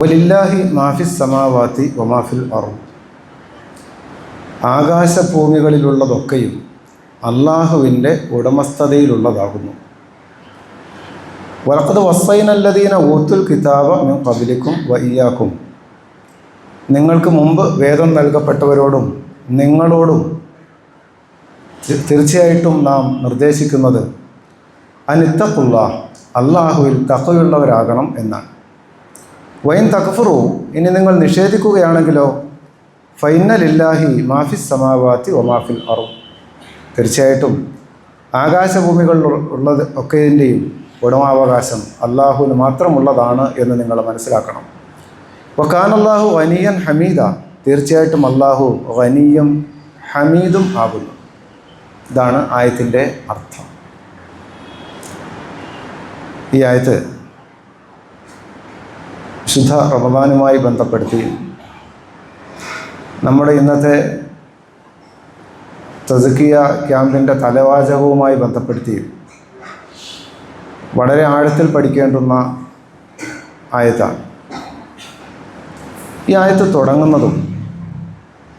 വലില്ലാഹി മാഫിസ് സമാവാതി വമാഫിൽ അർദ്. ആകാശഭൂമികളിലുള്ളതൊക്കെയും അള്ളാഹുവിൻ്റെ ഉടമസ്ഥതയിലുള്ളതാകുന്നു. വലഖദ് വസ്സൈനല്ലദീന ഊത്തുൽ കിതാബ മിൻ ഖബ്ലിക്കും വഇയ്യാക്കും. നിങ്ങൾക്ക് മുമ്പ് വേദം നൽകപ്പെട്ടവരോടും നിങ്ങളോടും തീർച്ചയായിട്ടും നാം നിർദ്ദേശിക്കുന്നത് അനിത്തഖുല്ലാഹ്, അള്ളാഹുവിൽ തഖ്വയുള്ളവരാകണം എന്നാണ്. വൈൻ തക്ഫുറു, ഇനി നിങ്ങൾ നിഷേധിക്കുകയാണെങ്കിലോ ഫൈന്ന ലില്ലാഹി മാഫിസ് സമാവാതി വമാഫിൽ അർദ്. തീർച്ചയായിട്ടും ആകാശഭൂമികളിൽ ഉള്ളത് ഒക്കെതിൻ്റെയും ഉടമാവകാശം അള്ളാഹുവിന് മാത്രമുള്ളതാണ് എന്ന് നിങ്ങൾ മനസ്സിലാക്കണം. വകാനല്ലാഹു ഗനിയ്യൻ ഹമീദ. തീർച്ചയായിട്ടും അള്ളാഹു ഗനിയ്യും ഹമീദും ആകുന്നു. ഇതാണ് ആയത്തിൻ്റെ അർത്ഥം. ഈ ആയത്ത് ശുദ്ധ റമദാനുമായി ബന്ധപ്പെടുത്തി നമ്മുടെ ഇന്നത്തെ തസ്കിയ ക്യാമ്പിൻ്റെ തലവാചകവുമായി ബന്ധപ്പെടുത്തി വളരെ ആഴത്തിൽ പഠിക്കേണ്ടുന്ന ആയത്താണ്. ഈ ആയത്ത് തുടങ്ങുന്നതും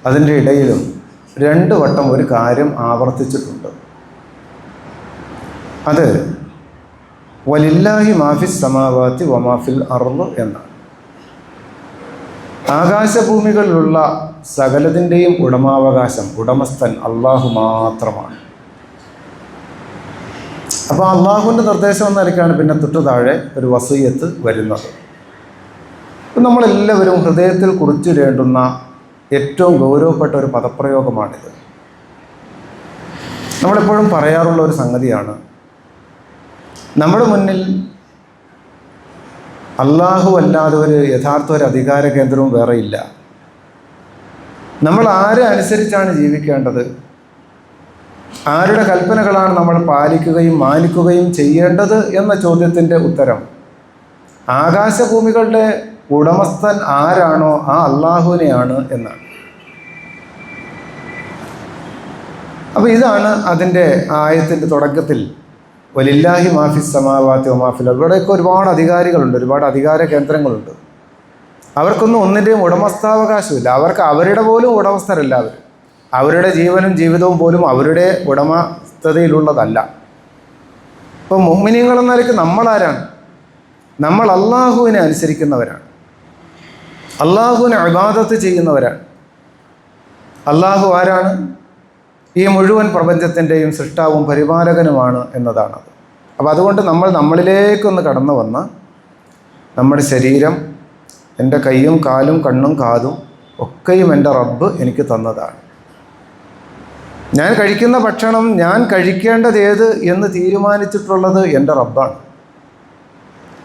അതിൻ്റെ ഇടയിലും 2 വട്ടം ഒരു കാര്യം ആവർത്തിച്ചിട്ടുണ്ട്. അത് വലില്ലാഹി മാഫിസ് സമാവാതി വമാഫിൽ അർദ് എന്നാണ്. ആകാശഭൂമികളിലുള്ള സകലതിൻ്റെയും ഉടമാവകാശം, ഉടമസ്ഥൻ അള്ളാഹു മാത്രമാണ്. അപ്പോൾ അള്ളാഹുവിൻ്റെ നിർദ്ദേശം എന്ന നിലയ്ക്കാണ് പിന്നെ തൊട്ട് താഴെ ഒരു വസിയ്യത്ത് വരുന്നത്. നമ്മളെല്ലാവരും ഹൃദയത്തിൽ കുറിച്ചിടേണ്ടുന്ന ഏറ്റവും ഗൗരവപ്പെട്ട ഒരു പദപ്രയോഗമാണിത്. നമ്മളെപ്പോഴും പറയാറുള്ള ഒരു സംഗതിയാണ്, നമ്മുടെ മുന്നിൽ അള്ളാഹു അല്ലാതെ ഒരു യഥാർത്ഥ ഒരു അധികാര കേന്ദ്രവും വേറെ ഇല്ല. നമ്മൾ ആരെ അനുസരിച്ചാണ് ജീവിക്കേണ്ടത്, ആരുടെ കൽപ്പനകളാണ് നമ്മൾ പാലിക്കുകയും മാനിക്കുകയും ചെയ്യേണ്ടത് എന്ന ചോദ്യത്തിൻ്റെ ഉത്തരം ആകാശഭൂമികളുടെ ഉടമസ്ഥൻ ആരാണോ ആ അള്ളാഹുവിനെയാണ് എന്നാണ്. അപ്പോൾ ഇതാണ് അതിൻ്റെ ആയത്തിൻ്റെ തുടക്കത്തിൽ വലില്ലാഹി മാഫിസ് സമാവാതി വമാഫിൽ അർദ്. ഇവിടെയൊക്കെ ഒരുപാട് അധികാരികളുണ്ട്, ഒരുപാട് അധികാര കേന്ദ്രങ്ങളുണ്ട്. അവർക്കൊന്നും ഒന്നിൻ്റെയും ഉടമസ്ഥാവകാശമില്ല. അവർക്ക് അവരുടെ പോലും ഉടമസ്ഥരല്ല. അവരുടെ ജീവനും ജീവിതവും പോലും അവരുടെ ഉടമസ്ഥതയിലുള്ളതല്ല. ഇപ്പോൾ മുഅ്മിനീങ്ങൾ എന്ന നിലയ്ക്ക് നമ്മളാരാണ്? നമ്മൾ അള്ളാഹുവിനെ അനുസരിക്കുന്നവരാണ്, അള്ളാഹുവിനെ ഇബാദത്ത് ചെയ്യുന്നവരാണ്. അള്ളാഹു ആരാണ്? ഈ മുഴുവൻ പ്രപഞ്ചത്തിൻ്റെയും സൃഷ്ടാവും പരിപാലകനുമാണ് എന്നതാണത്. അപ്പോൾ അതുകൊണ്ട് നമ്മളിലേക്കൊന്ന് കടന്നു വന്ന് നമ്മുടെ ശരീരം, എൻ്റെ കൈയും കാലും കണ്ണും കാതും ഒക്കെയും എൻ്റെ റബ്ബ് എനിക്ക് തന്നതാണ്. ഞാൻ കഴിക്കുന്ന ഭക്ഷണം, ഞാൻ കഴിക്കേണ്ടത് ഏത് എന്ന് തീരുമാനിച്ചിട്ടുള്ളത് എൻ്റെ റബ്ബാണ്.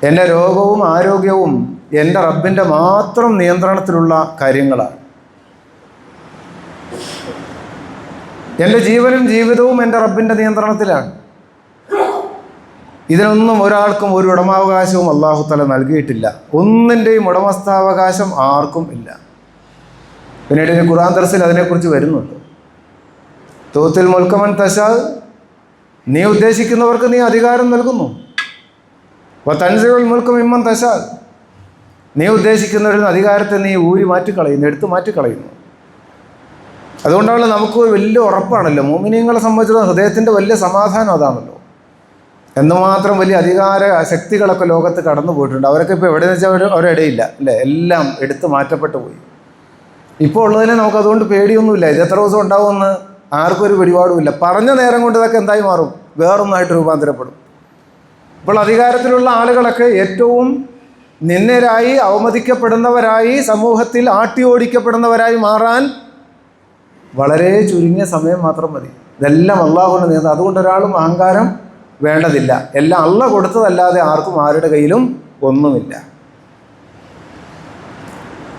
എൻ്റെ രോഗവും ആരോഗ്യവും എൻ്റെ റബ്ബിൻ്റെ മാത്രം നിയന്ത്രണത്തിലുള്ള കാര്യങ്ങളാണ്. എൻ്റെ ജീവനും ജീവിതവും എൻ്റെ റബ്ബിൻ്റെ നിയന്ത്രണത്തിലാണ്. ഇതിനൊന്നും ഒരാൾക്കും ഒരു ഉടമാവകാശവും അല്ലാഹു തആല നൽകിയിട്ടില്ല. ഒന്നിൻ്റെയും ഉടമസ്ഥാവകാശം ആർക്കും ഇല്ല. പിന്നീട് ഖുർആൻ ദർസിൽ അതിനെക്കുറിച്ച് വരുന്നുണ്ട്. തൂത്തിൽ മുൽക്കമൻ തശാ, നീ ഉദ്ദേശിക്കുന്നവർക്ക് നീ അധികാരം നൽകുന്നു. തൻസിഉൽ മുൽക്ക മിമ്മൻ തശാ, നീ ഉദ്ദേശിക്കുന്നവരിൽ നിന്ന് അധികാരത്തെ നീ മാറ്റിക്കളയുന്നു, എടുത്തു മാറ്റിക്കളയുന്നു. അതുകൊണ്ടാണ് നമുക്ക് വലിയ ഉറപ്പാണല്ലോ, മുഅ്മിനീങ്ങളെ സംബന്ധിച്ചിടത്തോളം ഹൃദയത്തിൻ്റെ വലിയ സമാധാനം അതാണല്ലോ. എന്തുമാത്രം വലിയ അധികാര ശക്തികളൊക്കെ ലോകത്ത് കടന്നു പോയിട്ടുണ്ട്. അവരൊക്കെ ഇപ്പോൾ എവിടെയെന്ന് വെച്ചാൽ അവരിടയില്ല അല്ലേ, എല്ലാം എടുത്ത് മാറ്റപ്പെട്ടു പോയി. ഇപ്പോൾ ഉള്ളതിനെ നമുക്ക് അതുകൊണ്ട് പേടിയൊന്നുമില്ല. ഇത് എത്ര ദിവസം ഉണ്ടാവുമെന്ന് ആർക്കും ഒരു പിടിപാടുമില്ല. പറഞ്ഞ നേരം കൊണ്ട് ഇതൊക്കെ എന്തായി മാറും? വേറൊന്നായിട്ട് രൂപാന്തരപ്പെടും. ഇപ്പോൾ അധികാരത്തിലുള്ള ആളുകളൊക്കെ ഏറ്റവും നിന്ദ്യരായി, അവമതിക്കപ്പെടുന്നവരായി, സമൂഹത്തിൽ ആട്ടി ഓടിക്കപ്പെടുന്നവരായി മാറാൻ വളരെ ചുരുങ്ങിയ സമയം മാത്രം മതി. ഇതെല്ലാം അള്ളാഹുവിൻ്റെ നിയന്ത്രണം. അതുകൊണ്ട് ഒരാളും അഹങ്കാരം വേണ്ടതില്ല. എല്ലാം അള്ളാഹ് കൊടുത്തതല്ലാതെ ആർക്കും ആരുടെ കയ്യിലും ഒന്നുമില്ല.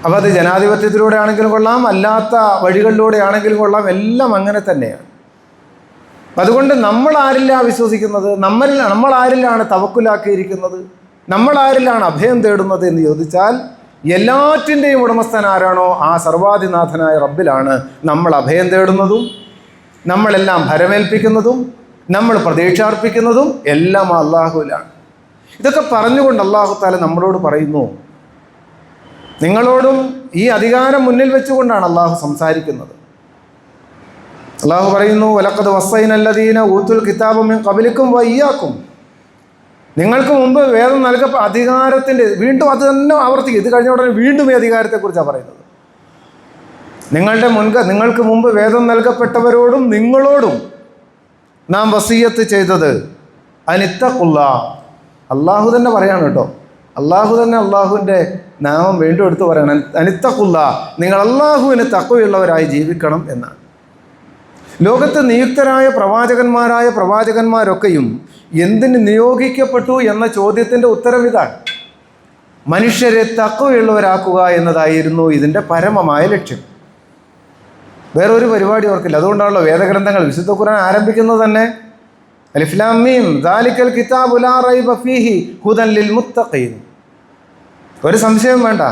അപ്പോൾ അത് ജനാധിപത്യത്തിലൂടെ ആണെങ്കിലും കൊള്ളാം, അല്ലാത്ത വഴികളിലൂടെ ആണെങ്കിലും കൊള്ളാം, എല്ലാം അങ്ങനെ തന്നെയാണ്. അതുകൊണ്ട് നമ്മൾ ആരിലാണ് വിശ്വസിക്കുന്നത്, നമ്മൾ ആരിലാണ് തവക്കുലാക്കിയിരിക്കുന്നത്, നമ്മൾ ആരിലാണ് അഭയം തേടുന്നത് എന്ന് ചോദിച്ചാൽ എല്ലാറ്റിൻ്റെയും ഉടമസ്ഥൻ ആരാണോ ആ സർവാധിനാഥനായ റബ്ബിലാണ് നമ്മൾ അഭയം തേടുന്നതും നമ്മളെല്ലാം ഭരമേൽപ്പിക്കുന്നതും നമ്മൾ പ്രതീക്ഷ അർപ്പിക്കുന്നതും എല്ലാം അള്ളാഹുവിലാണ്. ഇതൊക്കെ പറഞ്ഞുകൊണ്ട് അല്ലാഹു തആല നമ്മളോട് പറയുന്നു, നിങ്ങളോടും ഈ അധികാരം മുന്നിൽ വെച്ചുകൊണ്ടാണ് അള്ളാഹു സംസാരിക്കുന്നത്. അള്ളാഹു പറയുന്നു, വലഖദ് വസ്സൈനല്ലദീന ഊത്തുൽ കിതാബ മിൻ ഖബലിക്കും വഇയ്യാക്കും. നിങ്ങൾക്ക് മുമ്പ് വേദം നൽകപ്പെട്ട അധികാരത്തിൻ്റെ, വീണ്ടും അത് തന്നെ ആവർത്തിക്കും. ഇത് കഴിഞ്ഞ ഉടനെ വീണ്ടും ഈ അധികാരത്തെക്കുറിച്ചാണ് പറയുന്നത്. നിങ്ങൾക്ക് മുമ്പ് വേദം നൽകപ്പെട്ടവരോടും നിങ്ങളോടും നാം വസിയ്യത്ത് ചെയ്തത് അനിത്തഖുല്ലാ. അള്ളാഹു തന്നെ പറയാണ് കേട്ടോ, അള്ളാഹു തന്നെ അള്ളാഹുവിൻ്റെ നാമം വീണ്ടും എടുത്ത് പറയണം, അനിത്തഖുല്ലാ, നിങ്ങൾ അള്ളാഹുവിന് തഖ്വയുള്ളവരായി ജീവിക്കണം എന്നാണ്. ലോകത്ത് നിയുക്തരായ പ്രവാചകന്മാരൊക്കെയും എന്തിന് നിയോഗിക്കപ്പെട്ടു എന്ന ചോദ്യത്തിൻ്റെ ഉത്തരം ഇതാണ്: മനുഷ്യരെ തഖ്വയുള്ളവരാക്കുക എന്നതായിരുന്നു ഇതിൻ്റെ പരമമായ ലക്ഷ്യം. വേറൊരു പരിപാടി ഓർക്കില്ല. അതുകൊണ്ടാണല്ലോ വേദഗ്രന്ഥങ്ങൾ, വിശുദ്ധ ഖുർആൻ ആരംഭിക്കുന്നത് തന്നെ അലിഫ് ലാം മീം ദാലിക്കൽ കിതാബു ലാ റൈബ ഫീഹി ഹുദൻ ലിൽ മുത്തഖീൻ. ഒരു സംശയം വേണ്ട,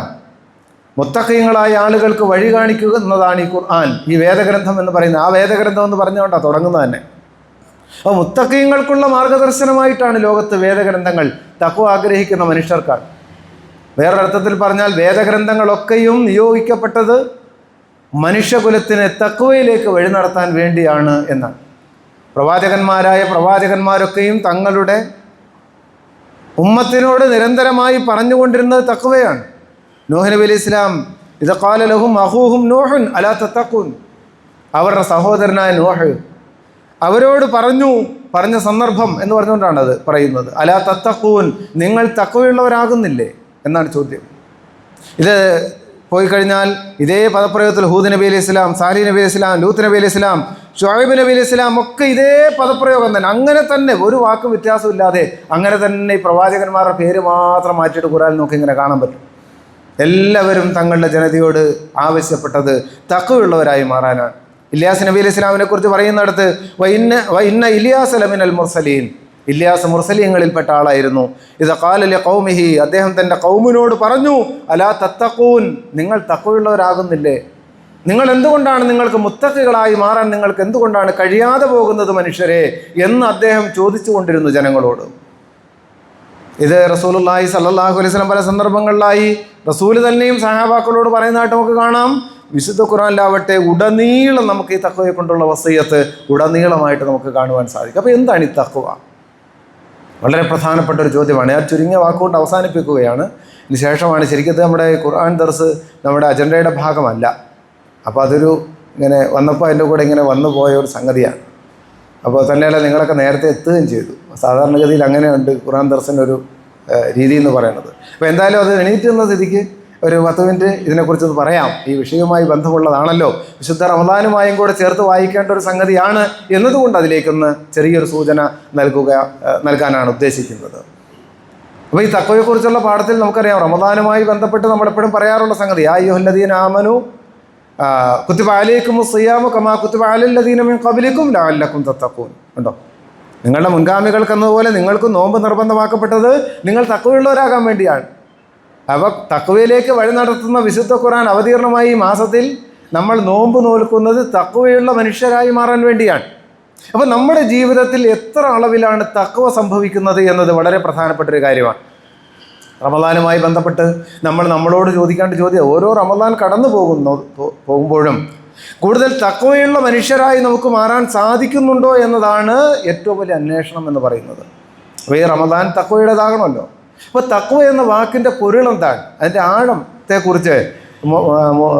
മുത്തഖീങ്ങളായ ആളുകൾക്ക് വഴി കാണിക്കുക എന്നതാണ് ഈ ഖുർആൻ, ഈ വേദഗ്രന്ഥം എന്ന് പറയുന്നത്. ആ വേദഗ്രന്ഥം എന്ന് പറഞ്ഞുകൊണ്ടാണ് തുടങ്ങുന്നത് തന്നെ. അപ്പോൾ മുത്തഖീങ്ങൾക്കുള്ള മാർഗദർശനമായിട്ടാണ് ലോകത്ത് വേദഗ്രന്ഥങ്ങൾ തഖ്വ ആഗ്രഹിക്കുന്ന മനുഷ്യർക്കാണ്. വേറൊരർത്ഥത്തിൽ പറഞ്ഞാൽ വേദഗ്രന്ഥങ്ങളൊക്കെയും നിയോഗിക്കപ്പെട്ടത് മനുഷ്യകുലത്തിന് തഖ്വയിലേക്ക് വഴി നടത്താൻ വേണ്ടിയാണ് എന്നാണ്. പ്രവാചകന്മാരൊക്കെയും തങ്ങളുടെ ഉമ്മത്തിനോട് നിരന്തരമായി പറഞ്ഞുകൊണ്ടിരുന്നത് തഖ്വയാണ്. നൂഹ് നബി അലൈഹി ഇസ്ലാം ഇദ ഖാല ലഹും അഖൂഹും നൂഹുൻ അലാ തത്തഖൂൻ, അവരുടെ സഹോദരനായ നൂഹ് അവരോട് പറഞ്ഞ സന്ദർഭം എന്ന് പറഞ്ഞുകൊണ്ടാണ് അത് പറയുന്നത്. അലാ തത്തഖൂൻ, നിങ്ങൾ തഖ്വയുള്ളവരാകുന്നില്ലേ എന്നാണ് ചോദ്യം. ഇത് പോയി കഴിഞ്ഞാൽ ഇതേ പദപ്രയോഗത്തിൽ ഹൂദ് നബി അലൈഹി ഇസ്ലാം, സാലിഹ് നബി അലൈഹി ഇസ്ലാം, ലൂത്ത് നബി അലൈഹി ഇസ്ലാം, ഷുഐബ് നബി അലൈഹി ഇസ്ലാം ഒക്കെ ഇതേ പദപ്രയോഗം തന്നെ. അങ്ങനെ തന്നെ ഒരു വാക്കും വ്യത്യാസമില്ലാതെ അങ്ങനെ തന്നെ ഈ പ്രവാചകന്മാരുടെ പേര് മാത്രം മാറ്റിയിട്ട് ഖുർആൻ നോക്കി ഇങ്ങനെ കാണാൻ പറ്റും. എല്ലാവരും തങ്ങളുടെ ജനതയോട് ആവശ്യപ്പെട്ടത് തഖ്വയുള്ളവരായി മാറാനാണ്. ഇല്യാസ് നബി അലൈഹി ഇസ്ലാമിനെ കുറിച്ച് പറയുന്നിടത്ത് വഇന്ന ഇല്യാസ് ലമിനൽ മുർസലീൻ, ഇല്യാസ് മുർസലീങ്ങളിൽപ്പെട്ട ആളായിരുന്നു. ഇദ ഖാല ലിഖൗമിഹി, അദ്ദേഹം തൻ്റെ ഖൗമിനോട് പറഞ്ഞു, അലാ തത്തഖൂൻ, നിങ്ങൾ തഖ്വയുള്ളവരാകുന്നില്ലേ? നിങ്ങൾ എന്തുകൊണ്ടാണ്, നിങ്ങൾക്ക് മുത്തഖികളായി മാറാൻ നിങ്ങൾക്ക് എന്തുകൊണ്ടാണ് കഴിയാതെ പോകുന്നത് മനുഷ്യരെ എന്ന് അദ്ദേഹം ചോദിച്ചു കൊണ്ടിരുന്നു ജനങ്ങളോട്. ഇത് റസൂലുള്ളാഹി സ്വല്ലല്ലാഹു അലൈഹി വസല്ലം പല സന്ദർഭങ്ങളിലായി റസൂൽ തന്നെയും സഹാബാക്കളോട് പറയുന്നതായിട്ട് നമുക്ക് കാണാം. വിശുദ്ധ ഖുർആനിലാവട്ടെ ഉടനീളം നമുക്ക് ഈ തഖ്വയെ കൊണ്ടുള്ള വസിയ്യത്ത് ഉടനീളമായിട്ട് നമുക്ക് കാണുവാൻ സാധിക്കും. അപ്പോൾ എന്താണ് ഈ തഖ്വ? വളരെ പ്രധാനപ്പെട്ട ഒരു ചോദ്യമാണ്. ഞാൻ ചുരുങ്ങിയ വാക്കുകൊണ്ട് അവസാനിപ്പിക്കുകയാണ്. ഇതിന് ശേഷമാണ് ശരിക്കും നമ്മുടെ ഖുർആൻ ദർസ് നമ്മുടെ അജണ്ടയുടെ ഭാഗമല്ല. അപ്പോൾ അതൊരു ഇങ്ങനെ വന്നപ്പോൾ അതിൻ്റെ കൂടെ ഇങ്ങനെ വന്നു പോയ ഒരു സംഗതിയാണ്. അപ്പോൾ തന്നെയല്ല നിങ്ങളൊക്കെ നേരത്തെ എത്തുകയും ചെയ്തു. സാധാരണഗതിയിൽ അങ്ങനെയുണ്ട് ഖുർആൻ ദർസിൻ്റെ ഒരു രീതി എന്ന് പറയുന്നത്. അപ്പോൾ എന്തായാലും അത് എണീറ്റുന്ന സ്ഥിതിക്ക് ഒരു 10 മിനിറ്റ് ഇതിനെക്കുറിച്ചൊന്ന് പറയാം. ഈ വിഷയവുമായി ബന്ധമുള്ളതാണല്ലോ, വിശുദ്ധ റമദാനുമായും കൂടെ ചേർത്ത് വായിക്കേണ്ട ഒരു സംഗതിയാണ് എന്നതുകൊണ്ട് അതിലേക്കൊന്ന് ചെറിയൊരു സൂചന നൽകാനാണ് ഉദ്ദേശിക്കുന്നത്. അപ്പോൾ ഈ തഖ്വയെക്കുറിച്ചുള്ള പാഠത്തിൽ നമുക്കറിയാം, റമദാനുമായി ബന്ധപ്പെട്ട് നമ്മളെപ്പോഴും പറയാറുള്ള സംഗതി യാ അയ്യുഹല്ലദീന ആമനു കുത്തിബ അലൈക്കുമുസ് സിയാമു കമാ കുത്തിബ അലല്ലദീന മിൻ ഖബ്ലിക്കും ലഅല്ലക്കും തത്തഖൂൻ. ഉണ്ടോ? നിങ്ങളുടെ മുൻഗാമികൾക്കെന്നതുപോലെ നിങ്ങൾക്കും നോമ്പ് നിർബന്ധമാക്കപ്പെട്ടത് നിങ്ങൾ തഖ്വയുള്ളവരാകാൻ വേണ്ടിയാണ്. അപ്പോൾ തഖ്വയിലേക്ക് വഴി നടത്തുന്ന വിശുദ്ധ ഖുർആൻ അവതീർണമായി ഈ മാസത്തിൽ നമ്മൾ നോമ്പ് നോൽക്കുന്നത് തഖ്വയുള്ള മനുഷ്യരായി മാറാൻ വേണ്ടിയാണ്. അപ്പോൾ നമ്മുടെ ജീവിതത്തിൽ എത്ര അളവിലാണ് തഖ്വ സംഭവിക്കുന്നത് എന്നത് വളരെ പ്രധാനപ്പെട്ടൊരു കാര്യമാണ്. റമദാനുമായി ബന്ധപ്പെട്ട് നമ്മളോട് ചോദിക്കേണ്ട ചോദ്യം, ഓരോ റമദാൻ കടന്നു പോകുമ്പോഴും കൂടുതൽ തഖ്വയുള്ള മനുഷ്യരായി നമുക്ക് മാറാൻ സാധിക്കുന്നുണ്ടോ എന്നതാണ് ഏറ്റവും വലിയ അന്വേഷണം എന്ന് പറയുന്നത്. അപ്പോൾ ഈ റമദാൻ തഖ്വയുടേതാകണമല്ലോ. അപ്പോൾ തഖ്വ എന്ന വാക്കിൻ്റെ പൊരുളെന്താണ്, അതിൻ്റെ ആഴത്തെക്കുറിച്ച്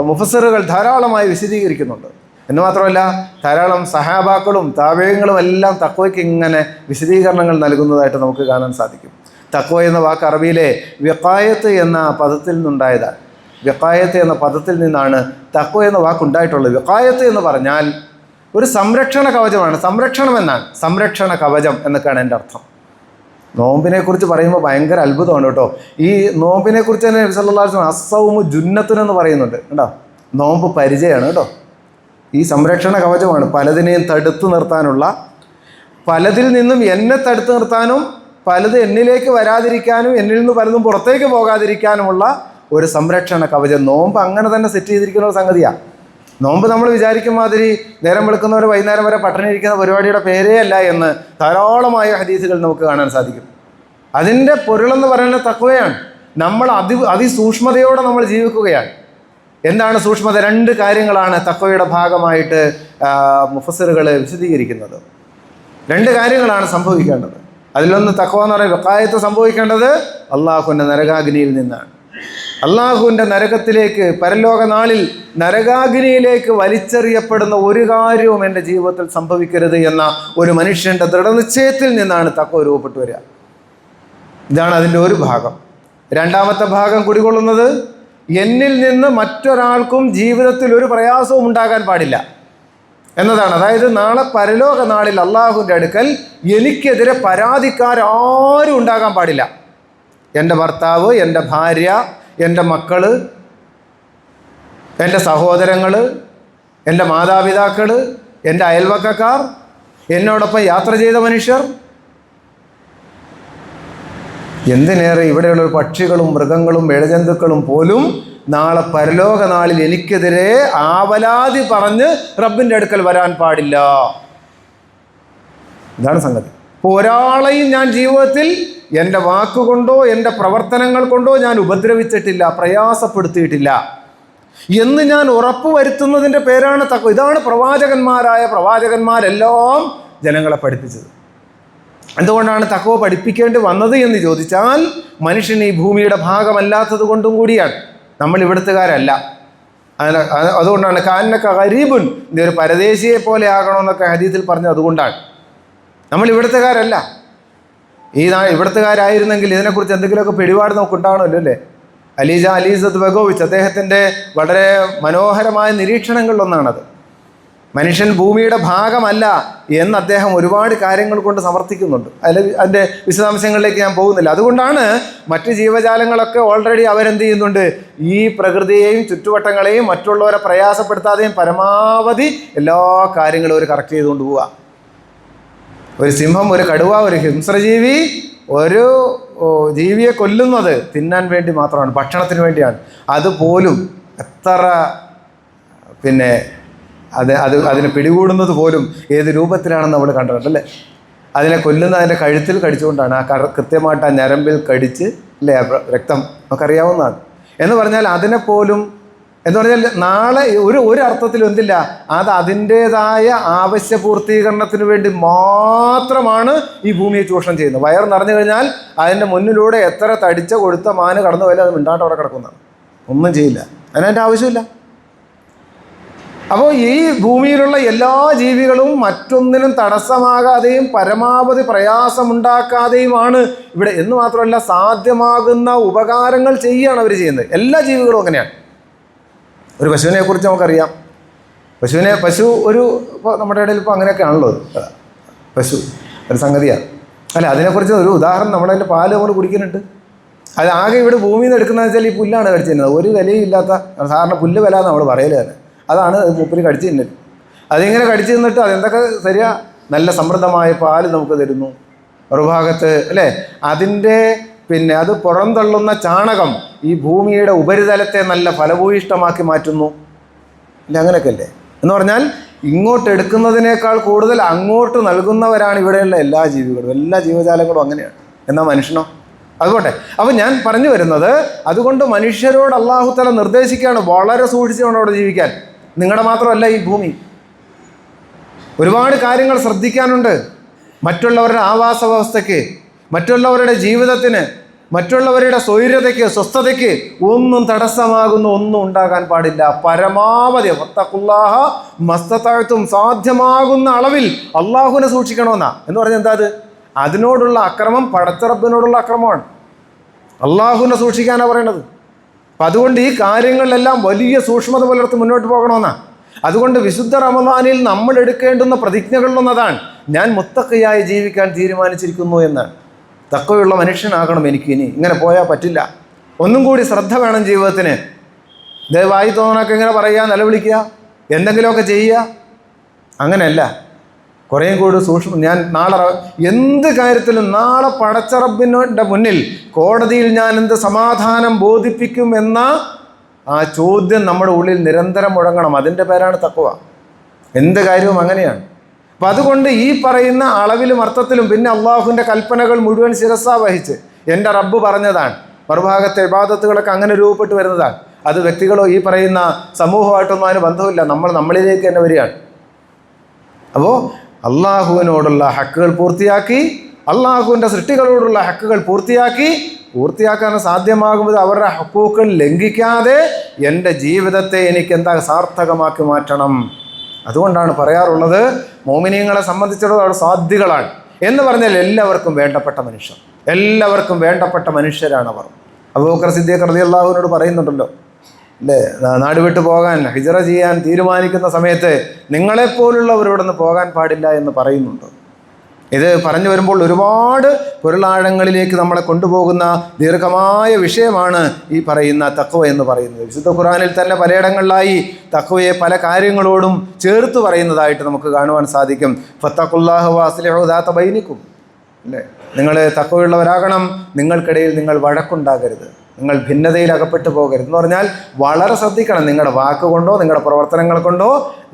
മുഫസ്സിറുകൾ ധാരാളമായി വിശദീകരിക്കുന്നുണ്ട്. എന്ന് മാത്രമല്ല ധാരാളം സഹാബാക്കളും താബഈങ്ങളും എല്ലാം തഖ്വയ്ക്ക് ഇങ്ങനെ വിശദീകരണങ്ങൾ നൽകുന്നതായിട്ട് നമുക്ക് കാണാൻ സാധിക്കും. തഖ്വ എന്ന വാക്ക് അറബിയിലെ വിഖായത്ത് എന്ന പദത്തിൽ നിന്നുണ്ടായതാണ്. വിഖായത്ത് എന്ന പദത്തിൽ നിന്നാണ് തഖ്വ എന്ന വാക്കുണ്ടായിട്ടുള്ളത്. വിഖായത്ത് എന്ന് പറഞ്ഞാൽ ഒരു സംരക്ഷണ കവചമാണ്. സംരക്ഷണം എന്നാണ്, സംരക്ഷണ കവചം എന്നൊക്കെയാണ് എൻ്റെ അർത്ഥം. നോമ്പിനെക്കുറിച്ച് പറയുമ്പോൾ ഭയങ്കര അത്ഭുതമാണ് കേട്ടോ. ഈ നോമ്പിനെക്കുറിച്ച് തന്നെ നബി സല്ലല്ലാഹു അലൈഹി വസല്ലം അസ്സൗമു ജുന്നത്തുൻ എന്ന് പറയുന്നുണ്ട് കേട്ടോ. നോമ്പ് പരിചയമാണ് കേട്ടോ. ഈ സംരക്ഷണ കവചമാണ്, പലതിനെയും തടുത്തു നിർത്താനുള്ള, പലതിൽ നിന്നും എന്നെ തടുത്തു നിർത്താനും പലത് എന്നിലേക്ക് വരാതിരിക്കാനും എന്നിൽ നിന്ന് പലതും പുറത്തേക്ക് പോകാതിരിക്കാനുമുള്ള ഒരു സംരക്ഷണ കവചം. നോമ്പ് അങ്ങനെ തന്നെ സെറ്റ് ചെയ്തിരിക്കുന്ന ഒരു സംഗതിയാണ്. നോമ്പ് നമ്മൾ വിചാരിക്കും മാതിരി നേരം വെളുക്കുന്നവർ വൈകുന്നേരം വരെ പട്ടിണി ഇരിക്കുന്ന പരിപാടിയുടെ പേരേ അല്ല എന്ന് ധാരാളമായ ഹദീസുകൾ നമുക്ക് കാണാൻ സാധിക്കും. അതിൻ്റെ പൊരുളെന്ന് പറയുന്നത് തഖ്വയാണ്. നമ്മൾ അതിസൂക്ഷ്മതയോടെ നമ്മൾ ജീവിക്കുകയാണ്. എന്താണ് സൂക്ഷ്മത? 2 കാര്യങ്ങളാണ് തഖ്വയുടെ ഭാഗമായിട്ട് മുഫസ്സിറുകൾ വിശദീകരിക്കുന്നത്. 2 കാര്യങ്ങളാണ് സംഭവിക്കേണ്ടത്. അതിലൊന്ന് തഖ്വ എന്ന് പറയുന്നത് വിഖായത്ത് സംഭവിക്കേണ്ടത് അള്ളാഹുവിൻ്റെ നരകാഗ്നിയിൽ നിന്നാണ്. അള്ളാഹുവിൻ്റെ നരകത്തിലേക്ക്, പരലോക നാളിൽ നരകാഗ്നിയിലേക്ക് വലിച്ചെറിയപ്പെടുന്ന ഒരു കാര്യവും എൻ്റെ ജീവിതത്തിൽ സംഭവിക്കരുത് എന്ന ഒരു മനുഷ്യൻ്റെ ദൃഢനിശ്ചയത്തിൽ നിന്നാണ് തഖ്വ രൂപപ്പെട്ടു വരിക. ഇതാണ് അതിൻ്റെ ഒരു ഭാഗം. 2ാമത്തെ ഭാഗം കുടികൊള്ളുന്നത് എന്നിൽ നിന്ന് മറ്റൊരാൾക്കും ജീവിതത്തിൽ ഒരു പ്രയാസവും ഉണ്ടാകാൻ പാടില്ല എന്നതാണ്. അതായത് നാളെ പരലോക നാളിൽ അള്ളാഹുവിൻ്റെ അടുക്കൽ എനിക്കെതിരെ പരാതിക്കാരും ഉണ്ടാകാൻ പാടില്ല. എൻ്റെ ഭർത്താവ്, എൻ്റെ ഭാര്യ, എൻ്റെ മക്കൾ, എൻ്റെ സഹോദരങ്ങൾ, എൻ്റെ മാതാപിതാക്കൾ, എൻ്റെ അയൽവക്കക്കാർ, എന്നോടൊപ്പം യാത്ര ചെയ്ത മനുഷ്യർ, എന്തിനേറെ ഇവിടെയുള്ള പക്ഷികളും മൃഗങ്ങളും ഇഴജന്തുക്കളും പോലും നാളെ പരലോക നാളിൽ എനിക്കെതിരെ ആവലാതി പറഞ്ഞ് റബ്ബിൻ്റെ അടുക്കൽ വരാൻ പാടില്ല. ഇതാണ് സംഗതി. അപ്പോൾ ഒരാളെയും ഞാൻ ജീവിതത്തിൽ എൻ്റെ വാക്കുകൊണ്ടോ എൻ്റെ പ്രവർത്തനങ്ങൾ കൊണ്ടോ ഞാൻ ഉപദ്രവിച്ചിട്ടില്ല, പ്രയാസപ്പെടുത്തിയിട്ടില്ല എന്ന് ഞാൻ ഉറപ്പ് വരുത്തുന്നതിൻ്റെ പേരാണ് തഖ്വ. ഇതാണ് പ്രവാചകന്മാരെല്ലാം ജനങ്ങളെ പഠിപ്പിച്ചത്. എന്തുകൊണ്ടാണ് തഖ്വ പഠിപ്പിക്കേണ്ടി വന്നത് എന്ന് ചോദിച്ചാൽ മനുഷ്യൻ ഈ ഭൂമിയുടെ ഭാഗമല്ലാത്തത് കൊണ്ടും കൂടിയാണ്. നമ്മൾ ഇവിടുത്തുകാരല്ല. അതുകൊണ്ടാണ് കാന്നക ഗരീബുൻ, നീ ഒരു പരദേശിയെ പോലെ ആകണമെന്നൊക്കെ ഹദീസിൽ പറഞ്ഞത് അതുകൊണ്ടാണ്. നമ്മൾ ഇവിടുത്തുകാരല്ല. ഇവിടുത്തുകാരായിരുന്നെങ്കിൽ ഇതിനെക്കുറിച്ച് എന്തെങ്കിലുമൊക്കെ പിടിപാട് നമുക്കുണ്ടാകണമല്ലോ അല്ലേ? അലീസത്ത് ബഗോവിച്ച് അദ്ദേഹത്തിൻ്റെ വളരെ മനോഹരമായ നിരീക്ഷണങ്ങളിലൊന്നാണത്. മനുഷ്യൻ ഭൂമിയുടെ ഭാഗമല്ല എന്ന് അദ്ദേഹം ഒരുപാട് കാര്യങ്ങൾ കൊണ്ട് സമർത്ഥിക്കുന്നുണ്ട്. അതിൻ്റെ വിശദാംശങ്ങളിലേക്ക് ഞാൻ പോകുന്നില്ല. അതുകൊണ്ടാണ് മറ്റ് ജീവജാലങ്ങളൊക്കെ ഓൾറെഡി അവരെന്ത് ചെയ്യുന്നുണ്ട്, ഈ പ്രകൃതിയെയും ചുറ്റുവട്ടങ്ങളെയും മറ്റുള്ളവരെ പ്രയാസപ്പെടുത്താതെയും പരമാവധി എല്ലാ കാര്യങ്ങളും അവർ കറക്റ്റ് ചെയ്തുകൊണ്ട് പോവുക. ഒരു സിംഹം, ഒരു കടുവ, ഒരു ഹിംസ്രജീവി ഒരു ജീവിയെ കൊല്ലുന്നത് തിന്നാൻ വേണ്ടി മാത്രമാണ്, ഭക്ഷണത്തിന് വേണ്ടിയാണ്. അതുപോലും എത്ര അതിനെ പിടികൂടുന്നത് പോലും ഏത് രൂപത്തിലാണെന്ന് നമ്മൾ കണ്ടിട്ടുണ്ടല്ലേ? അതിനെ കൊല്ലുന്ന അതിൻ്റെ കഴുത്തിൽ കടിച്ചുകൊണ്ടാണ്, കൃത്യമായിട്ട് ആ ഞരമ്പിൽ കടിച്ച് അല്ലേ രക്തം നമുക്കറിയാവുന്നതാണ്. എന്ന് പറഞ്ഞാൽ അതിനെപ്പോലും എന്ന് പറഞ്ഞാൽ നാളെ ഒരു അർത്ഥത്തിലും എന്തില്ല, അത് അതിൻ്റേതായ ആവശ്യപൂർത്തീകരണത്തിന് വേണ്ടി മാത്രമാണ് ഈ ഭൂമിയെ ചൂഷണം ചെയ്യുന്നത്. വയർ നിറഞ്ഞു കഴിഞ്ഞാൽ അതിൻ്റെ മുന്നിലൂടെ എത്ര തടിച്ച കൊഴുത്ത മാന് കടന്നു പോയാലും അത് മിണ്ടാട്ട് അവിടെ കിടക്കുന്നതാണ്, ഒന്നും ചെയ്യില്ല, അതിൻ്റെ ആവശ്യമില്ല. അപ്പോൾ ഈ ഭൂമിയിലുള്ള എല്ലാ ജീവികളും മറ്റൊന്നിനും തടസ്സമാകാതെയും പരമാവധി പ്രയാസമുണ്ടാക്കാതെയുമാണ് ഇവിടെ. എന്ന് മാത്രമല്ല, സാധ്യമാകുന്ന ഉപകാരങ്ങൾ ചെയ്യുകയാണ് അവർ ചെയ്യുന്നത്. എല്ലാ ജീവികളും അങ്ങനെയാണ്. ഒരു പശുവിനെ കുറിച്ച് നമുക്കറിയാം. പശു ഒരു ഇപ്പോൾ നമ്മുടെ ഇടയിൽ ഇപ്പോൾ അങ്ങനെയൊക്കെ ആണല്ലോ, പശു ഒരു സംഗതിയാണ് അല്ല. അതിനെക്കുറിച്ച് ഒരു ഉദാഹരണം, നമ്മളതിൻ്റെ പാല് നമ്മൾ കുടിക്കുന്നുണ്ട്. അത് ആകെ ഇവിടെ ഭൂമിയിൽ നിന്ന് എടുക്കുന്നതെന്ന് വെച്ചാൽ ഈ പുല്ലാണ് കടിച്ചു തിന്നുന്നത്. ഒരു വിലയും ഇല്ലാത്ത, സാധാരണ പുല്ല് വില എന്ന് നമ്മൾ പറയല് തന്നെ, അതാണ് മൂപ്പര് കടിച്ചു തിന്നത്. അതിങ്ങനെ കടിച്ചു തിന്നിട്ട് അതെന്തൊക്കെ ശരിയാ, നല്ല സമൃദ്ധമായ പാല് നമുക്ക് തരുന്നു മറുഭാഗത്ത് അല്ലേ. അതിൻ്റെ അത് പുറന്തള്ളുന്ന ചാണകം ഈ ഭൂമിയുടെ ഉപരിതലത്തെ നല്ല ഫലഭൂയിഷ്ടമാക്കി മാറ്റുന്നു അല്ലേ. അങ്ങനെയൊക്കെ അല്ലേ. എന്ന് പറഞ്ഞാൽ ഇങ്ങോട്ട് എടുക്കുന്നതിനേക്കാൾ കൂടുതൽ അങ്ങോട്ട് നൽകുന്നവരാണ് ഇവിടെയുള്ള എല്ലാ ജീവികളും, എല്ലാ ജീവജാലങ്ങളും അങ്ങനെയാണ്. എന്നാൽ മനുഷ്യനോ? അതുകൊട്ടെ. അപ്പം ഞാൻ പറഞ്ഞു വരുന്നത്, അതുകൊണ്ട് മനുഷ്യരോട് അല്ലാഹു തആല നിർദ്ദേശിക്കുകയാണ് വളരെ സൂക്ഷിച്ചുകൊണ്ട് അവിടെ ജീവിക്കാൻ. നിങ്ങളുടെ മാത്രമല്ല ഈ ഭൂമി, ഒരുപാട് കാര്യങ്ങൾ ശ്രദ്ധിക്കാനുണ്ട്. മറ്റുള്ളവരുടെ ആവാസ വ്യവസ്ഥയ്ക്ക്, മറ്റുള്ളവരുടെ ജീവിതത്തിന്, മറ്റുള്ളവരുടെ സ്വൈര്യതയ്ക്ക്, സ്വസ്ഥതയ്ക്ക് ഒന്നും തടസ്സമാകുന്ന ഒന്നും ഉണ്ടാകാൻ പാടില്ല. പരമാവധി ഫത്തഖുല്ലാഹ മസ്തതഅ്തും, സാധ്യമാകുന്ന അളവിൽ അള്ളാഹുവിനെ സൂക്ഷിക്കണമെന്നാ. എന്ന് പറഞ്ഞാൽ എന്താ അത്? അതിനോടുള്ള അക്രമം പടച്ചറബിനോടുള്ള അക്രമമാണ്. അള്ളാഹുവിനെ സൂക്ഷിക്കാനാണ് പറയണത്. അപ്പം അതുകൊണ്ട് ഈ കാര്യങ്ങളിലെല്ലാം വലിയ സൂക്ഷ്മത പുലർത്തി മുന്നോട്ട് പോകണമെന്നാണ്. അതുകൊണ്ട് വിശുദ്ധ റമദാനിൽ നമ്മൾ എടുക്കേണ്ടുന്ന പ്രതിജ്ഞകളിലൊന്നതാണ്, ഞാൻ മുത്തഖിയായി ജീവിക്കാൻ തീരുമാനിച്ചിരിക്കുന്നു എന്നാണ്. തഖ്വയുള്ള മനുഷ്യനാകണം എനിക്ക്. ഇനി ഇങ്ങനെ പോയാൽ പറ്റില്ല. ഒന്നും കൂടി ശ്രദ്ധ വേണം ജീവിതത്തിന്. ദയവായി തോന്നണൊക്കെ ഇങ്ങനെ പറയുക, നിലവിളിക്കുക, എന്തെങ്കിലുമൊക്കെ ചെയ്യുക, അങ്ങനെയല്ല. കുറേയും കൂടി സൂക്ഷ്മം. ഞാൻ നാളെ എന്ത് കാര്യത്തിലും നാളെ പടച്ചറബിൻ്റെ മുന്നിൽ കോടതിയിൽ ഞാൻ എന്ത് സമാധാനം ബോധിപ്പിക്കും എന്ന ആ ചോദ്യം നമ്മുടെ ഉള്ളിൽ നിരന്തരം മുഴങ്ങണം. അതിൻ്റെ പേരാണ് തഖ്വ. എന്ത് കാര്യവും അങ്ങനെയാണ്. അപ്പം അതുകൊണ്ട് ഈ പറയുന്ന അളവിലും അർത്ഥത്തിലും പിന്നെ അള്ളാഹുവിൻ്റെ കൽപ്പനകൾ മുഴുവൻ ശിരസാ വഹിച്ച് എൻ്റെ റബ്ബ് പറഞ്ഞതാണ്, മറുഭാഗത്തെ ഇബാദത്തുകളൊക്കെ അങ്ങനെ രൂപപ്പെട്ട് വരുന്നതാണ്. അത് വ്യക്തികളോ ഈ പറയുന്ന സമൂഹമായിട്ടൊന്നും അതിന് ബന്ധമില്ല, നമ്മളിലേക്ക് തന്നെ വരികയാണ്. അപ്പോൾ അള്ളാഹുവിനോടുള്ള ഹക്കുകൾ പൂർത്തിയാക്കി, അള്ളാഹുവിൻ്റെ സൃഷ്ടികളോടുള്ള ഹക്കുകൾ പൂർത്തിയാക്കാൻ സാധ്യമാകുമ്പോൾ അവരുടെ ഹക്കൂക്കൾ ലംഘിക്കാതെ എൻ്റെ ജീവിതത്തെ എനിക്ക് സാർത്ഥകമാക്കി മാറ്റണം. അതുകൊണ്ടാണ് പറയാറുള്ളത്, മോമിനീങ്ങളെ സംബന്ധിച്ചിടത്തോളം അവർ സാധ്വികളാണ് എന്ന് പറഞ്ഞാൽ എല്ലാവർക്കും വേണ്ടപ്പെട്ട മനുഷ്യരാണവർ. അബൂബക്കർ സിദ്ദീഖ് റളിയല്ലാഹുവിനോട് പറയുന്നുണ്ടല്ലോ, അല്ലേ, നാട് വിട്ടു പോകാൻ ഹിജ്റ ചെയ്യാൻ തീരുമാനിക്കുന്ന സമയത്ത് നിങ്ങളെപ്പോലുള്ളവർ ഇവിടെ നിന്ന് പോകാൻ പാടില്ല എന്ന് പറയുന്നുണ്ട്. ഇത് പറഞ്ഞു വരുമ്പോൾ ഒരുപാട് പൊരുളാഴങ്ങളിലേക്ക് നമ്മളെ കൊണ്ടുപോകുന്ന ദീർഘമായ വിഷയമാണ് ഈ പറയുന്ന തഖ്വ എന്ന് പറയുന്നത്. വിശുദ്ധ ഖുർആനിൽ തന്നെ പലയിടങ്ങളിലായി തഖ്വയെ പല കാര്യങ്ങളോടും ചേർത്ത് പറയുന്നതായിട്ട് നമുക്ക് കാണുവാൻ സാധിക്കും. ഫത്തഖുല്ലാഹ വഅസ്ലിഹു ദാത ബൈനിക്കും, അല്ലേ, നിങ്ങൾ തഖ്വയുള്ളവരാകണം, നിങ്ങൾക്കിടയിൽ നിങ്ങൾ വഴക്കുണ്ടാകരുത്, നിങ്ങൾ ഭിന്നതയിൽ അകപ്പെട്ടു പോകരുത് എന്ന് പറഞ്ഞാൽ വളരെ ശ്രദ്ധിക്കണം. നിങ്ങളുടെ വാക്കുകൊണ്ടോ നിങ്ങളുടെ പ്രവർത്തനങ്ങൾ കൊണ്ടോ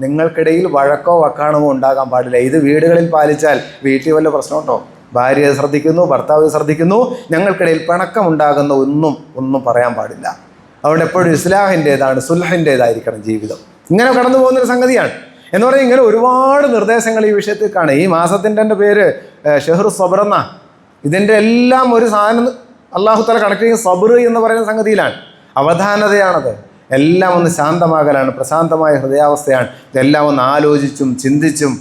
നിങ്ങൾക്കിടയിൽ വഴക്കോ വക്കാണമോ ഉണ്ടാകാൻ പാടില്ല. ഇത് വീടുകളിൽ പാലിച്ചാൽ വീട്ടിൽ വല്ല പ്രശ്നമുണ്ടോ? ഭാര്യ ശ്രദ്ധിക്കുന്നു, ഭർത്താവ് ശ്രദ്ധിക്കുന്നു, ഞങ്ങൾക്കിടയിൽ പിണക്കമുണ്ടാകുന്ന ഒന്നും പറയാൻ പാടില്ല. അതുകൊണ്ട് എപ്പോഴും ഇസ്ലാഹിൻ്റേതാണ്, സുൽഹിൻ്റേതായിരിക്കണം ജീവിതം. ഇങ്ങനെ കടന്നു പോകുന്നൊരു സംഗതിയാണ്. എന്ന് പറഞ്ഞാൽ ഇങ്ങനെ ഒരുപാട് നിർദ്ദേശങ്ങൾ ഈ വിഷയത്തിൽ കാണും. ഈ മാസത്തിൻ്റെ പേര് ഷെഹ്റു സബർ എന്ന, ഇതിൻ്റെ എല്ലാം ഒരു സാധനം അള്ളാഹു തആല കണക്ട് ചെയ്യുന്ന സബർ എന്ന് പറയുന്ന സംഗതിയിലാണ്. അവധാനതയാണത്. എല്ലാം ഒന്ന് ശാന്തമാകലാണ്, പ്രശാന്തമായ ഹൃദയാവസ്ഥയാണ്. ഇതെല്ലാം ഒന്ന് ആലോചിച്ചും ചിന്തിച്ചും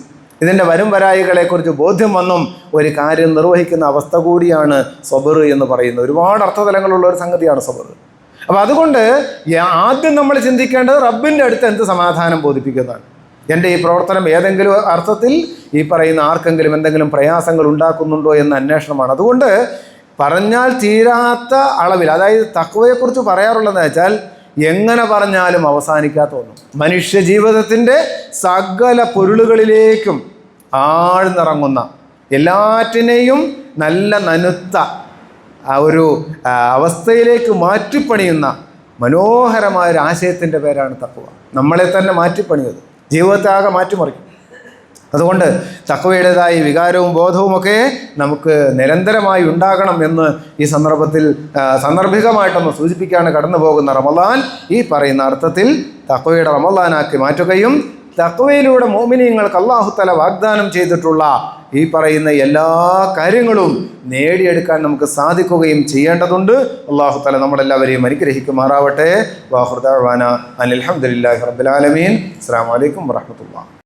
ഇതിൻ്റെ വരായികളെക്കുറിച്ച് ബോധ്യം വന്നും ഒരു കാര്യം നിർവഹിക്കുന്ന അവസ്ഥ കൂടിയാണ് സബർ എന്ന് പറയുന്നത്. ഒരുപാട് അർത്ഥതലങ്ങളുള്ള ഒരു സംഗതിയാണ് സബർ. അപ്പോൾ അതുകൊണ്ട് ആദ്യം നമ്മൾ ചിന്തിക്കേണ്ടത് റബ്ബിൻ്റെ അടുത്ത് എന്ത് സമാധാനം ബോധിപ്പിക്കുന്നതാണ്. എൻ്റെ ഈ പ്രവർത്തനം ഏതെങ്കിലും അർത്ഥത്തിൽ ഈ പറയുന്ന ആർക്കെങ്കിലും എന്തെങ്കിലും പ്രയാസങ്ങൾ ഉണ്ടാക്കുന്നുണ്ടോ എന്ന അന്വേഷണമാണ്. അതുകൊണ്ട് പറഞ്ഞാൽ തീരാത്ത അളവിൽ, അതായത് തഖ്വയെക്കുറിച്ച് പറയാറുള്ളതെന്ന് വെച്ചാൽ എങ്ങനെ പറഞ്ഞാലും അവസാനിക്കാത്ത ഒന്നും, മനുഷ്യ ജീവിതത്തിൻ്റെ സകല പൊരുളുകളിലേക്കും ആഴ്ന്നിറങ്ങുന്ന, എല്ലാറ്റിനെയും നല്ല നനുത്ത ഒരു അവസ്ഥയിലേക്ക് മാറ്റിപ്പണിയുന്ന മനോഹരമായൊരു ആശയത്തിൻ്റെ പേരാണ് തഖ്വ. നമ്മളെ തന്നെ മാറ്റിപ്പണിയത്, ജീവിതത്തെ ആകെ മാറ്റിമറിക്കും. അതുകൊണ്ട് തഖ്വയുടേതായ വികാരവും ബോധവുമൊക്കെ നമുക്ക് നിരന്തരമായി ഉണ്ടാകണം എന്ന് ഈ സന്ദർഭത്തിൽ സാന്ദർഭികമായിട്ടൊന്ന് സൂചിപ്പിക്കുകയാണ്. കടന്നു പോകുന്ന റമളാൻ ഈ പറയുന്ന അർത്ഥത്തിൽ തഖ്വയുടെ റമളാനാക്കി മാറ്റുകയും തഖ്വയിലൂടെ മോമിനീങ്ങൾക്ക് അല്ലാഹു തആല വാഗ്ദാനം ചെയ്തിട്ടുള്ള ഈ പറയുന്ന എല്ലാ കാര്യങ്ങളും നേടിയെടുക്കാൻ നമുക്ക് സാധിക്കുകയും ചെയ്യേണ്ടതുണ്ട്. അല്ലാഹു തആല നമ്മളെല്ലാവരെയും അനുഗ്രഹിക്കുമാറാവട്ടെ. വാഖിറു ദഅ്വാനാ അനിൽ ഹംദുലില്ലാഹി റബ്ബിൽ ആലമീൻ. അസ്സലാമു അലൈക്കും വറഹ്മത്തുള്ളാഹി.